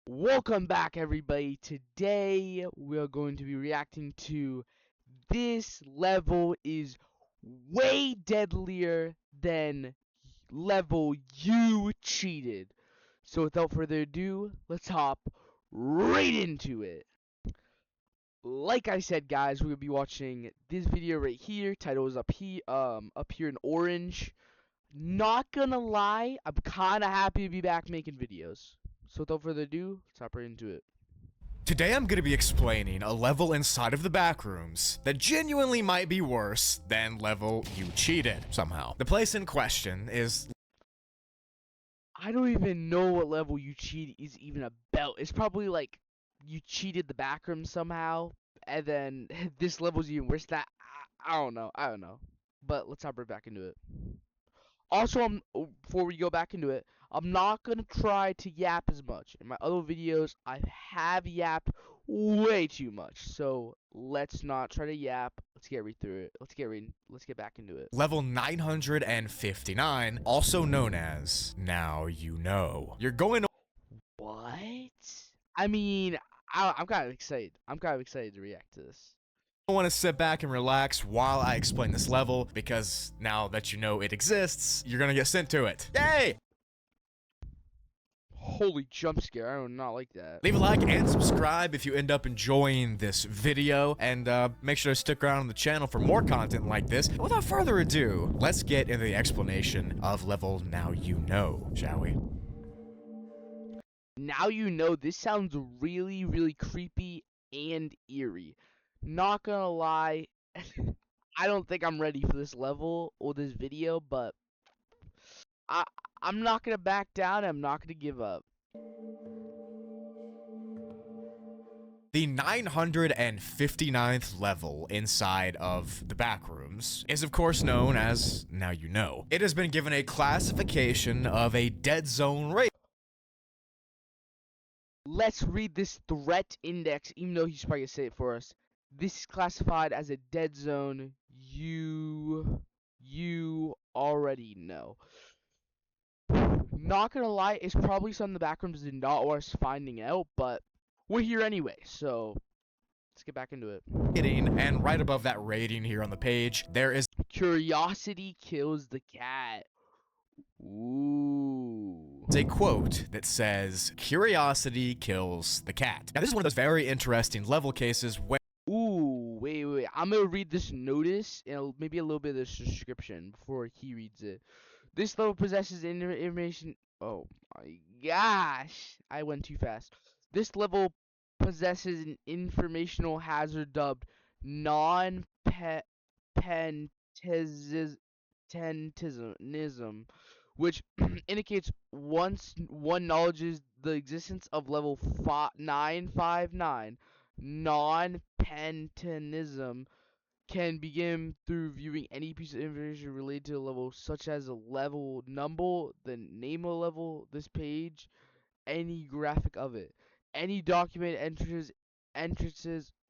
Welcome back, everybody. Today we're going to be reacting to this level is way deadlier than level you cheated. So without further ado, let's hop right into it. Like I said, guys, we're gonna be watching this video right here. Title is up here in orange. Not gonna lie, I'm kind of happy to be back making videos. So without further ado, let's hop right into it. Today I'm going to be explaining a level inside of the backrooms that genuinely might be worse than level you cheated somehow. The place in question is... I don't even know what level you cheat is even about. It's probably like you cheated the backroom somehow, and then this level's even worse. I don't know. I don't know. But let's hop right back into it. Also, before we go back into it, I'm not gonna try to yap as much. In my other videos, I have yapped way too much. So let's not try to yap. Let's get right through it. Let's get back into it. level 959, also known as Now You Know. You're going to What? I mean, I'm kind of excited. I'm kind of excited to react to this. want to sit back and relax while I explain this level, because now that you know it exists, you're going to get sent to it. Yay! Holy jump scare! I do not like that. Leave a like and subscribe if you end up enjoying this video, and make sure to stick around on the channel for more content like this. Without further ado, let's get into the explanation of level Now You Know, shall we? Now you know this sounds really, really creepy and eerie. Not gonna lie, I don't think I'm ready for this level or this video, but I I'm not gonna back down. I'm not gonna give up. The 959th level inside of the backrooms is of course known as Now You Know. It has been given a classification of a dead zone rate. Let's read this threat index, even though he's probably gonna say it for us. This is classified as a dead zone. You already know. Not gonna lie, it's probably something the backrooms did not want us finding out, but we're here anyway, so let's get back into it. And right above that rating here on the page, there is Curiosity kills the cat. Ooh. a quote that says, "Curiosity kills the cat." Now, this is one of those very interesting level cases where Ooh, wait. I'm gonna read this notice and maybe a little bit of the description before he reads it. This level possesses information. Oh my gosh, I went too fast. This level possesses an informational hazard dubbed non-pententism, which indicates once one acknowledges the existence of level 959, non-pententism can begin through viewing any piece of information related to the level, such as a level number, the name of the level, this page, any graphic of it, any document entrances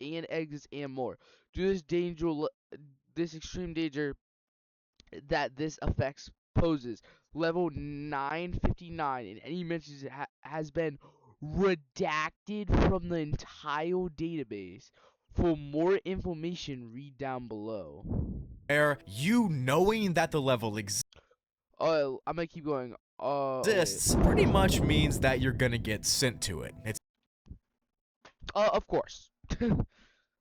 and exits, and more. Due to this extreme danger that this affects poses, level 959 in any mentions has been redacted from the entire database. For more information, read down below. you knowing that the level I'm gonna keep going. exists pretty much means that you're gonna get sent to it. It's Of course.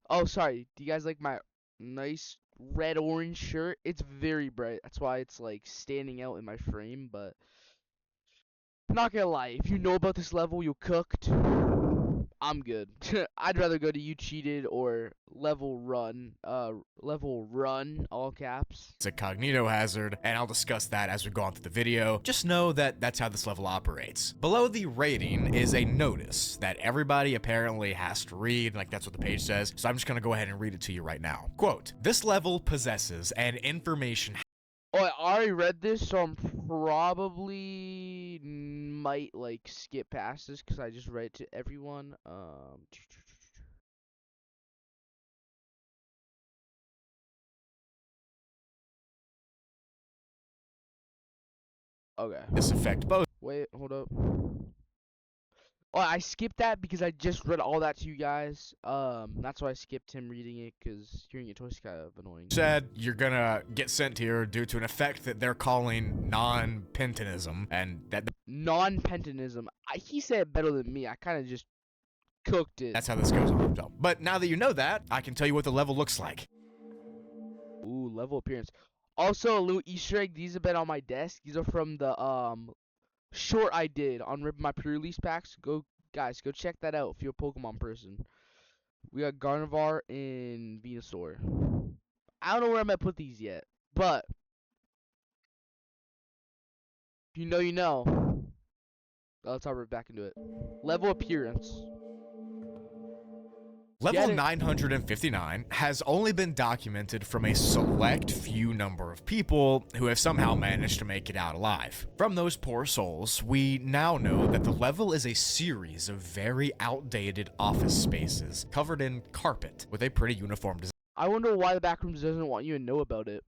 Oh, sorry. Do you guys like my nice red orange shirt? It's very bright. That's why it's like standing out in my frame, but not gonna lie, if you know about this level, you're cooked. I'm good. I'd rather go to you cheated or level run, all caps. a cognito hazard, and I'll discuss that as we go on through the video. Just know that that's how this level operates. Below the rating is a notice that everybody apparently has to read, like that's what the page says, so I'm just gonna go ahead and read it to you right now. Quote, "This level possesses an information..." Oh, I already read this, so I'm probably might like skip past this because I just read it to everyone. Okay. This affect both Wait, hold up. Oh, I skipped that because I just read all that to you guys. That's why I skipped him reading it, because hearing it twice is kind of annoying. Said you're gonna get sent here due to an effect that they're calling non-pentanism, and Non-pentanism. He said it better than me. I kind of just cooked it. that's how this goes on. So, but now that you know that, I can tell you what the level looks like. Ooh, level appearance. Also, a little Easter egg. These have been on my desk. These are from the short I did on ripping my pre-release packs. Go guys, go check that out if you're a Pokemon person. We got Gardevoir and Venusaur. I don't know where I'm gonna put these yet, but if you know, you know. Let's hop right back into it. Level appearance. Level 959 has only been documented from a select few number of people who have somehow managed to make it out alive. From those poor souls, we now know that the level is a series of very outdated office spaces covered in carpet with a pretty uniform design. I wonder why the Backrooms doesn't want you to know about it.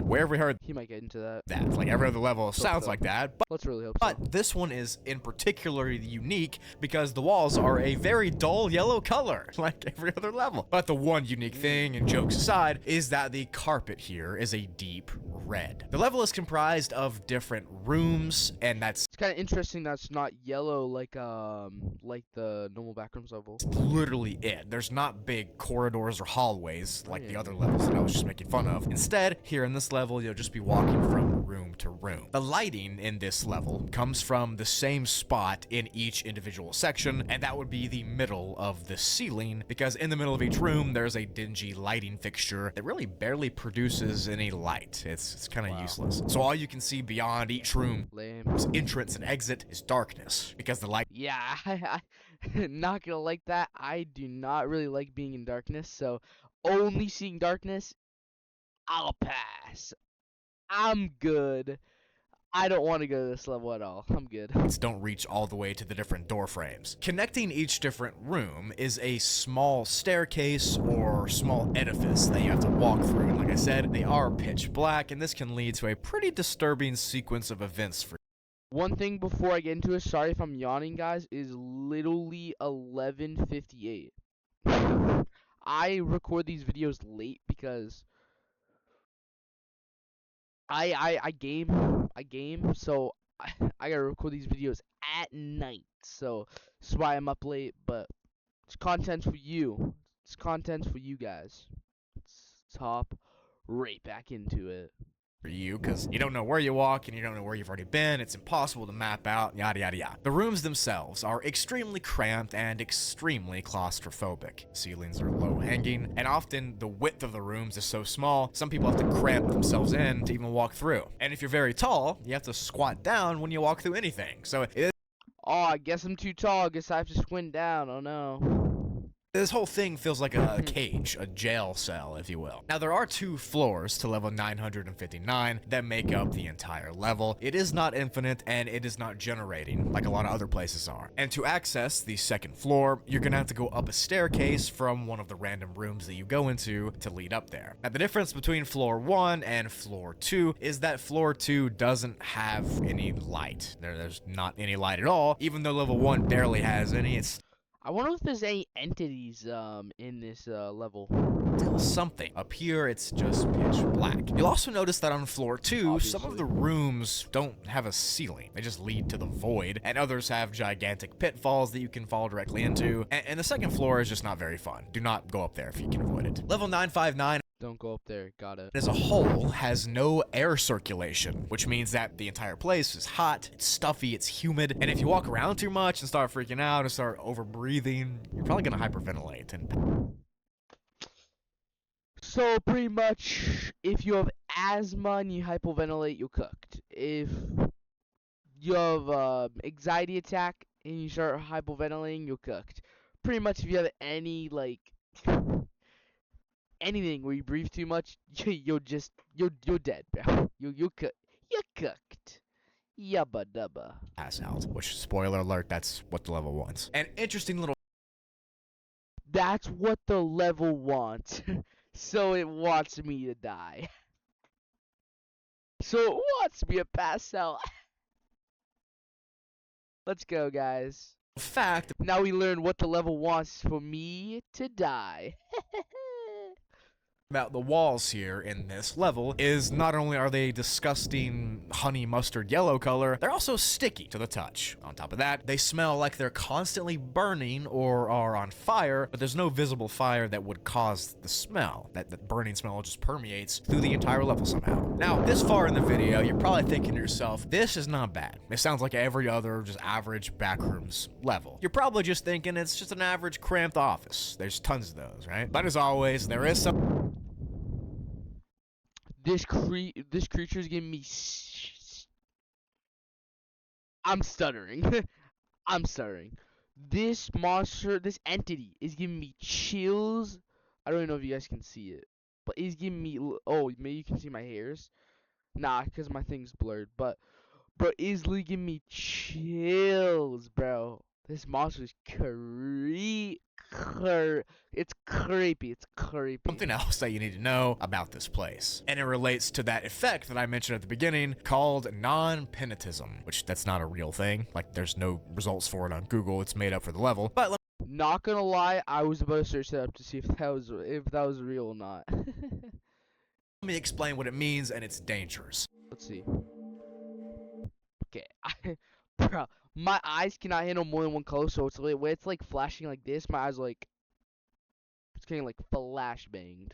Where have we heard He might get into that. that? Like every other level sounds like that, but Let's really hope so. this one is in particular unique because the walls are a very dull yellow color, like every other level. But the one unique thing, and jokes aside, is that the carpet here is a deep red. The level is comprised of different rooms, and that's It's kind of interesting that it's not yellow like the normal Backrooms level. literally it. There's not big corridors or hallways like the other levels that I was just making fun of. Instead, here in this level, you'll just be walking from room to room. The lighting in this level comes from the same spot in each individual section, and that would be the middle of the ceiling, because in the middle of each room, there's a dingy lighting fixture that really barely produces any light. It's kind of useless. So all you can see beyond each room's Lame. entrance and exit is darkness, because the light Yeah, I not gonna like that. I do not really like being in darkness, so only seeing darkness, I'll pass. I'm good. I don't want to go to this level at all. I'm good. don't reach all the way to the different door frames. Connecting each different room is a small staircase or small edifice that you have to walk through. And like I said, they are pitch black, and this can lead to a pretty disturbing sequence of events for One thing before I get into it, sorry if I'm yawning, guys, is literally 11:58. I record these videos late because I game, so I gotta record these videos at night. So that's why I'm up late. But it's content for you. It's content for you guys. Let's hop right back into it. you, because you don't know where you walk and you don't know where you've already been. It's impossible to map out, yada yada yada. The rooms themselves are extremely cramped and extremely claustrophobic. Ceilings are low hanging, and often the width of the rooms is so small, some people have to cramp themselves in to even walk through. And if you're very tall, you have to squat down when you walk through anything. So Oh, I guess I'm too tall. I guess I have to squint down. Oh no. this whole thing feels like a cage, a jail cell, if you will. Now, there are 2 floors to level 959 that make up the entire level. It is not infinite, and it is not generating like a lot of other places are. And to access the second floor, you're gonna have to go up a staircase from one of the random rooms that you go into to lead up there. Now, the difference between floor 1 and floor 2 is that floor 2 doesn't have any light. There's not any light at all, even though level 1 barely has any. It's I wonder if there's any entities in this level. still something. Up here, it's just pitch black. You'll also notice that on floor 2, some of the rooms don't have a ceiling. They just lead to the void, and others have gigantic pitfalls that you can fall directly into. And the second floor is just not very fun. Do not go up there if you can avoid it. Level 959 Don't go up there. Got it. as a whole has no air circulation, which means that the entire place is hot, it's stuffy, it's humid, and if you walk around too much and start freaking out and start over breathing, you're probably gonna hyperventilate. And So pretty much, if you have asthma and you hypoventilate, you're cooked. If you have anxiety attack and you start hypoventilating, you're cooked. Pretty much, if you have any like anything where you breathe too much, you're dead, bro. You're cooked. You're cooked. Yubba dubba. pass out, which, spoiler alert, that's what the level wants. An interesting little That's what the level wants. So it wants me to die. So it wants me to pass out. Let's go, guys. fact Now we learn what the level wants for me to die. about the walls here in this level is not only are they disgusting honey mustard yellow color, they're also sticky to the touch. On top of that, they smell like they're constantly burning or are on fire, but there's no visible fire that would cause the smell. That burning smell just permeates through the entire level somehow. Now, this far in the video, you're probably thinking to yourself, this is not bad. It sounds like every other just average backrooms level. You're probably just thinking it's just an average cramped office. There's tons of those, right? But as always, there is some This creature is giving me. I'm stuttering. I'm stuttering. This monster, this entity, is giving me chills. I don't even know if you guys can see it, but it's giving me. Oh, maybe you can see my hairs. Nah, cause my thing's blurred. But bro, it's literally giving me chills, bro. This monster is it's creepy. It's creepy. something else that you need to know about this place. And it relates to that effect that I mentioned at the beginning called non-penitism, which that's not a real thing. Like, there's no results for it on Google. It's made up for the level. But let Not gonna lie, I was about to search that up to see if that was real or not. me explain what it means and its dangers. Let's see. Okay, bro, my eyes cannot handle more than one color, so it's like when it's like flashing like this, my eyes like it's getting like flash banged.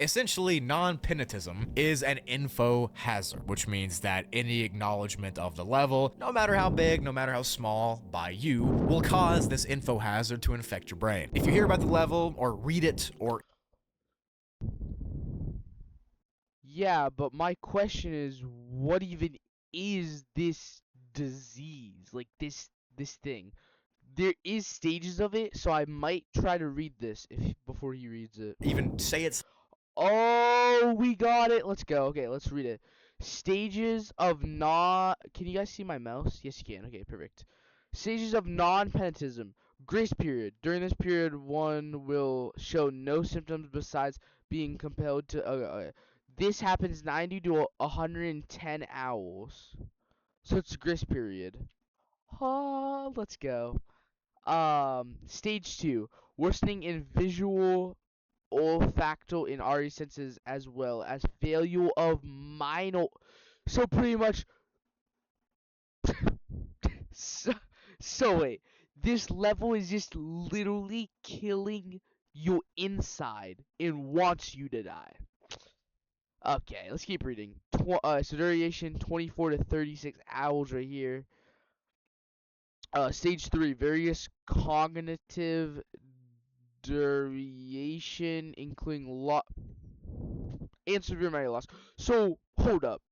Essentially, non-penitism is an info hazard, which means that any acknowledgement of the level, no matter how big, no matter how small, by you, will cause this info hazard to infect your brain. If you hear about the level, or read it, or Yeah, but my question is, what even is this disease? Like this thing? There is stages of it, so I might try to read this if before he reads it. even say it's Oh, we got it. Let's go. Okay, let's read it. Stages of non. Can you guys see my mouse? Yes, you can. Okay, perfect. Stages of non-penitism. Grace period. During this period, one will show no symptoms besides being compelled to. This happens 90 to 110 hours. So it's grace period. Let's go. Stage 2. Worsening in visual, olfactory, and auditory senses, as well as failure of minor. So pretty much. so, so wait, this level is just literally killing your inside and wants you to die. Okay, let's keep reading. So duration 24 to 36 hours right here. Stage 3, various cognitive duration, including and severe memory loss. So hold up.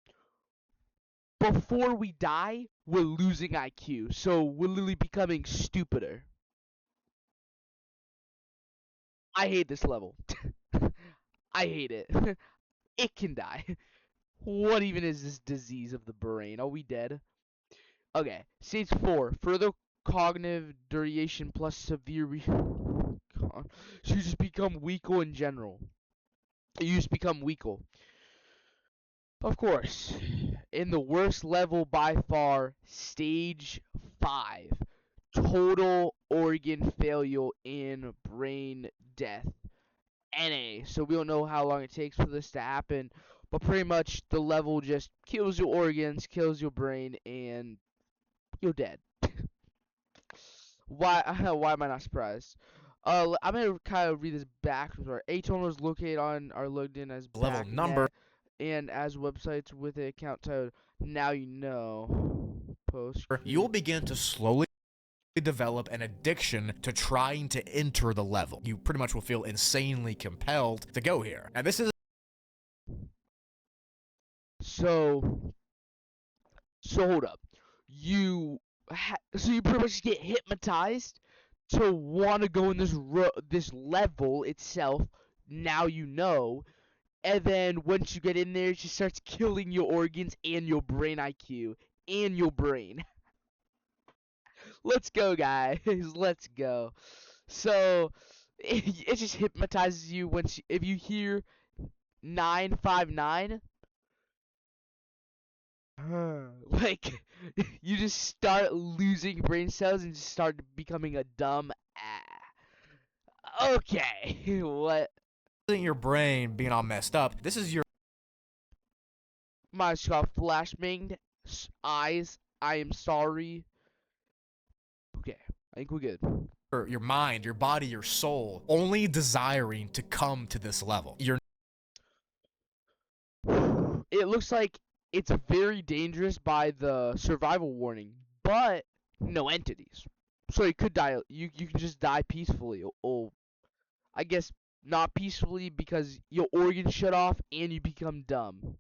Before we die, we're losing IQ. So we're literally becoming stupider. I hate this level. I hate it. It can die. What even is this disease of the brain? Are we dead? Okay. Stage 4. Further cognitive duration plus severe. God. So you just become weaker in general. You just become weaker. Of course. In the worst level by far, stage 5. Total organ failure and brain death. NA. So we don't know how long it takes for this to happen, but pretty much the level just kills your organs, kills your brain, and you're dead. Why? Why am I not surprised? I'm gonna kind of read this backwards. A toners located on are logged in as level number. backnet and as websites with an account titled Now You Know. Post. You'll begin to slowly develop an addiction to trying to enter the level. You pretty much will feel insanely compelled to go here. And this is So hold up. So you pretty much get hypnotized to want to go in this level itself. Now you know, and then once you get in there, it just starts killing your organs and your brain IQ and your brain. Let's go, guys. Let's go. So it just hypnotizes you if you hear 959. Like, you just start losing brain cells and just start becoming a dumb okay. What? Isn't your brain being all messed up. This is your My got flashbanged eyes. I am sorry. Okay, I think we're good. your mind, your body, your soul only desiring to come to this level. You're It looks like it's very dangerous by the survival warning, but no entities. So you could die. You can just die peacefully. Oh, I guess not peacefully because your organs shut off and you become dumb.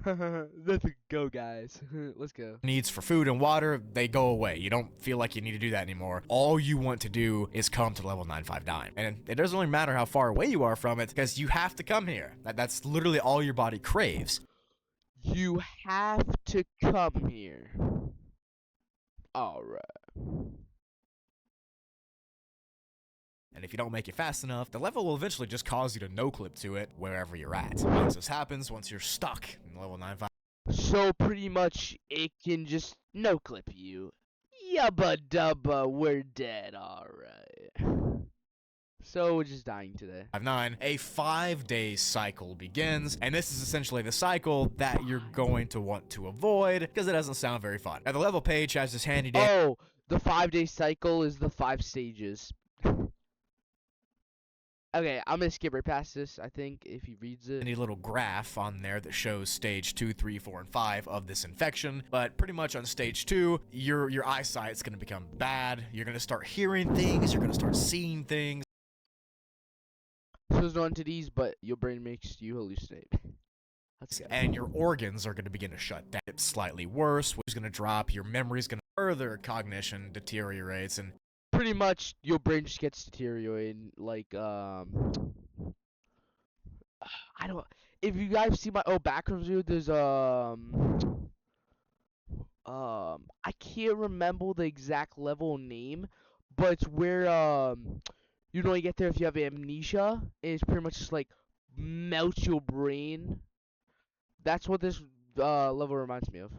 Let's go, guys. Let's go. needs for food and water, they go away. You don't feel like you need to do that anymore. All you want to do is come to level 959. And it doesn't really matter how far away you are from it because you have to come here. That's literally all your body craves. You have to come here. Alright. And if you don't make it fast enough, the level will eventually just cause you to no-clip to it wherever you're at. Once this happens, once you're stuck in level 959, So pretty much it can just no clip you. Yubba dubba, we're dead, alright. So we're just dying today. a 5-day cycle begins, and this is essentially the cycle that you're going to want to avoid because it doesn't sound very fun. Now the level page has this handy dandy Oh, the 5-day cycle is the 5 stages. Okay, I'm gonna skip right past this, I think, if he reads it. little graph on there that shows stage 2, 3, 4, and 5 of this infection. But pretty much on stage 2, your eyesight's going to become bad. You're going to start hearing things. You're going to start seeing things. So there's no entities, but your brain makes you hallucinate. That's good. And your organs are going to begin to shut down. It's slightly worse, which is going to drop. Your memory's going to further cognition deteriorates, and Pretty much your brain just gets deteriorated. Like, I don't. If you guys see my background view, there's I can't remember the exact level name, but it's where you don't get there if you have amnesia. And it's pretty much just like melt your brain. That's what this level reminds me of.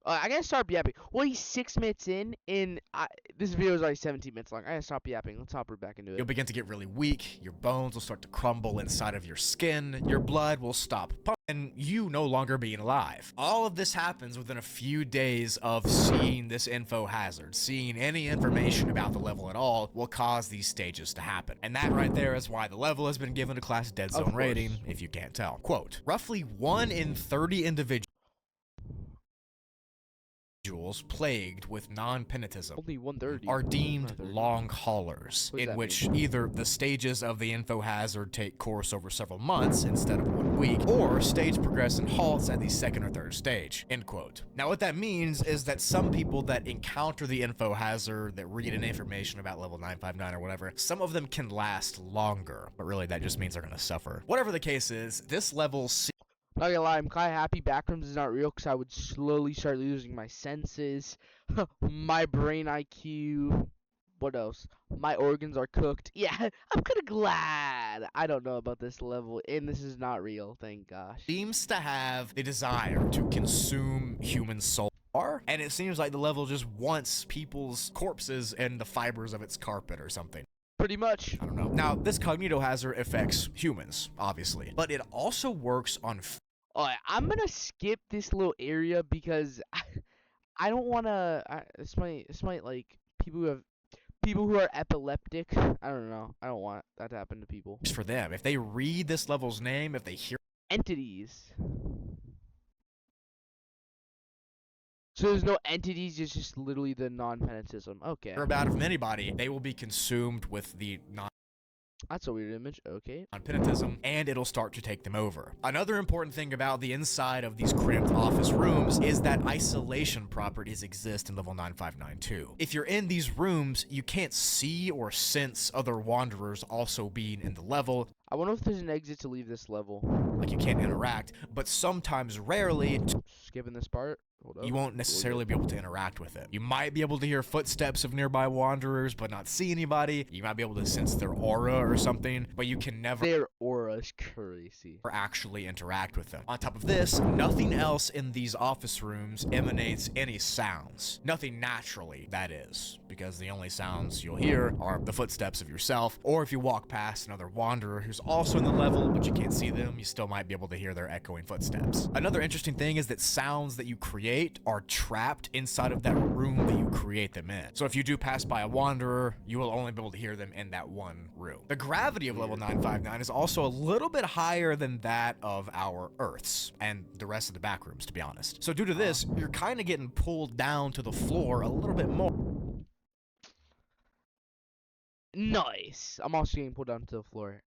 I gotta stop yapping. Well, he's 6 minutes in, and this video is already 17 minutes long. I gotta stop yapping. Let's hop right back into you'll it. begin to get really weak. Your bones will start to crumble inside of your skin. Your blood will stop pumping, and you no longer being alive. All of this happens within a few days of seeing this info hazard. Seeing any information about the level at all will cause these stages to happen. And that right there is why the level has been given a class dead zone rating, if you can't tell. Quote, roughly 1 in 30 individuals plagued with non-penitism Only 130 are deemed long haulers, in which either the stages of the info hazard take course over several months instead of 1 week, or stage progress and halts at the 2nd or 3rd stage, end quote. Now what that means is that some people that encounter the info hazard, that read an information about level 959 or whatever, some of them can last longer, but really that just means they're gonna suffer. Whatever the case is, this level Not gonna lie, I'm kinda happy Backrooms is not real, because I would slowly start losing my senses, my brain IQ, what else? My organs are cooked. Yeah, I'm kinda glad I don't know about this level, and this is not real, thank gosh. seems to have the desire to consume human soul. And it seems like the level just wants people's corpses and the fibers of its carpet or something. Pretty much. I don't know. Now, this cognito hazard affects humans, obviously, but it also works on Alright, I'm gonna skip this little area because I don't wanna. This might like people who are epileptic. I don't know. I don't want that to happen to people. for them. If they read this level's name, if they hear Entities. So there's no entities. It's just literally the non-penitism. Okay. about it from anybody, they will be consumed with the That's a weird image. Okay. non-penitism, and it'll start to take them over. Another important thing about the inside of these cramped office rooms is that isolation properties exist in level 9592. If you're in these rooms, you can't see or sense other wanderers also being in the level. I wonder if there's an exit to leave this level. Like, you can't interact, but sometimes, rarely, Skipping this part. Hold up. you won't necessarily be able to interact with it. You might be able to hear footsteps of nearby wanderers, but not see anybody. You might be able to sense their aura or something, but you can never Their aura's crazy. actually interact with them. On top of this, nothing else in these office rooms emanates any sounds. Nothing naturally, that is, because the only sounds you'll hear are the footsteps of yourself, or if you walk past another wanderer who's also in the level, but you can't see them, you still might be able to hear their echoing footsteps. Another interesting thing is that sounds that you create are trapped inside of that room that you create them in. So if you do pass by a wanderer, you will only be able to hear them in that one room. The gravity of level 959 is also a little bit higher than that of our Earths and the rest of the back rooms, to be honest. So due to this, you're kind of getting pulled down to the floor a little bit more. Nice. I'm also getting pulled down to the floor.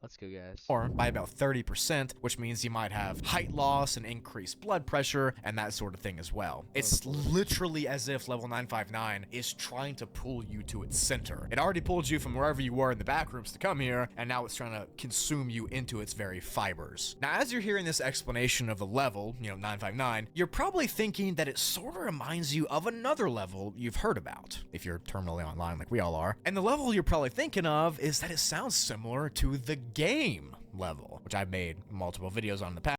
Let's go, guys. Or by about 30%, which means you might have height loss and increased blood pressure and that sort of thing as well. It's literally as if level 959 is trying to pull you to its center. It already pulled you from wherever you were in the back rooms to come here, and now it's trying to consume you into its very fibers. Now, as you're hearing this explanation of the level, 959, you're probably thinking that it sort of reminds you of another level you've heard about, if you're terminally online like we all are. And the level you're probably thinking of is that it sounds similar to the game level, which I've made multiple videos on in the past.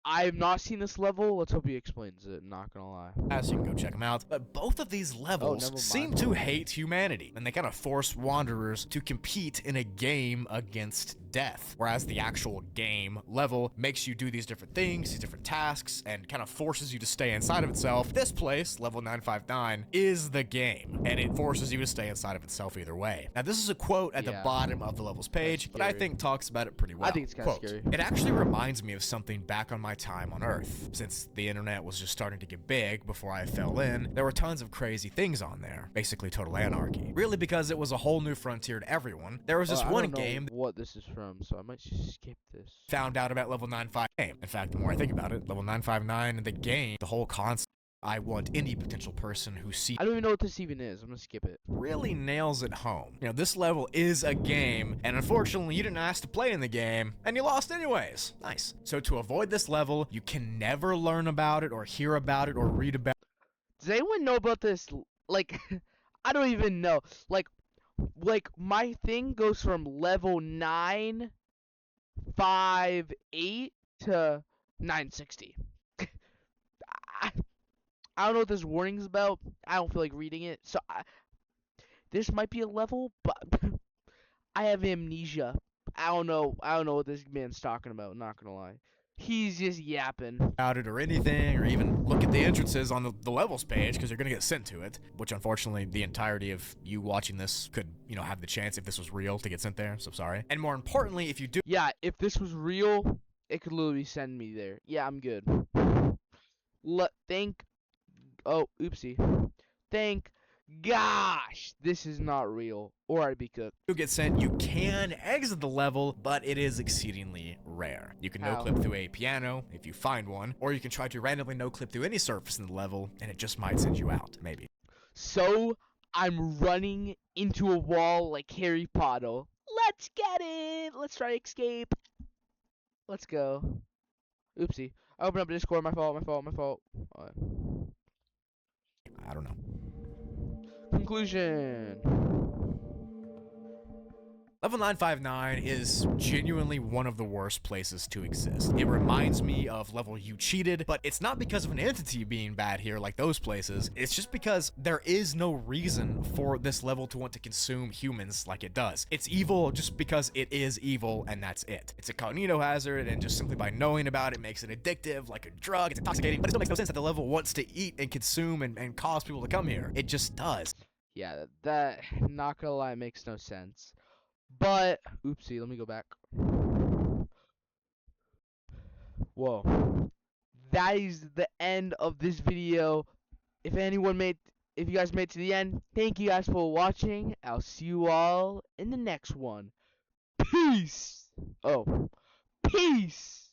I have not seen this level. Let's hope he explains it. Not gonna lie. So you can go check them out. But both of these levels seem to hate humanity, and they kind of force wanderers to compete in a game against death. Whereas the actual game level makes you do these different things, these different tasks, and kind of forces you to stay inside of itself. This place, level 959, is the game, and it forces you to stay inside of itself either way. Now, this is a quote at the bottom of the levels page, but I think talks about it pretty well. I think it's kind of scary. It actually reminds me of something back on my time on Earth. Since the internet was just starting to get big before I fell in, there were tons of crazy things on there. Basically total anarchy. Really, because it was a whole new frontier to everyone. There was this one game. What this is from, so I might just skip this. Found out about level 959 game. In fact, the more I think about it, level 959 in the game, the whole concept. I want any potential person who sees. I don't even know what this even is. I'm gonna skip it. Really nails it home. This level is a game, and unfortunately, you didn't ask to play in the game, and you lost anyways. Nice. So to avoid this level, you can never learn about it, or hear about it, or read about it. Does anyone know about this? Like, I don't even know. Like my thing goes from level 958 to 960. I don't know what this warning's about. I don't feel like reading it. So this might be a level, but I have amnesia. I don't know what this man's talking about, not gonna lie. He's just yapping. About it or anything, or even look at the entrances on the levels page, because you're gonna get sent to it, which unfortunately the entirety of you watching this could, have the chance, if this was real, to get sent there, so sorry. And more importantly, if you do. Yeah, if this was real, it could literally send me there. Yeah, I'm good. Oh, oopsie. Thank gosh, this is not real, or I'd be cooked. You get sent, you can exit the level, but it is exceedingly rare. You can no-clip through a piano, if you find one, or you can try to randomly no-clip through any surface in the level, and it just might send you out, maybe. So, I'm running into a wall like Harry Potter. Let's get it! Let's try to escape. Let's go. Oopsie. I opened up Discord, my fault. I don't know. Conclusion. Level 959 is genuinely one of the worst places to exist. It reminds me of level You Cheated, but it's not because of an entity being bad here like those places. It's just because there is no reason for this level to want to consume humans like it does. It's evil just because it is evil, and that's it. It's a cognito hazard, and just simply by knowing about it makes it addictive, like a drug. It's intoxicating, but it still makes no sense that the level wants to eat and consume and cause people to come here. It just does. Yeah, that not gonna lie, makes no sense. But, oopsie, let me go back. Whoa. That is the end of this video. If you guys made it to the end, thank you guys for watching. I'll see you all in the next one. Peace. Oh, peace.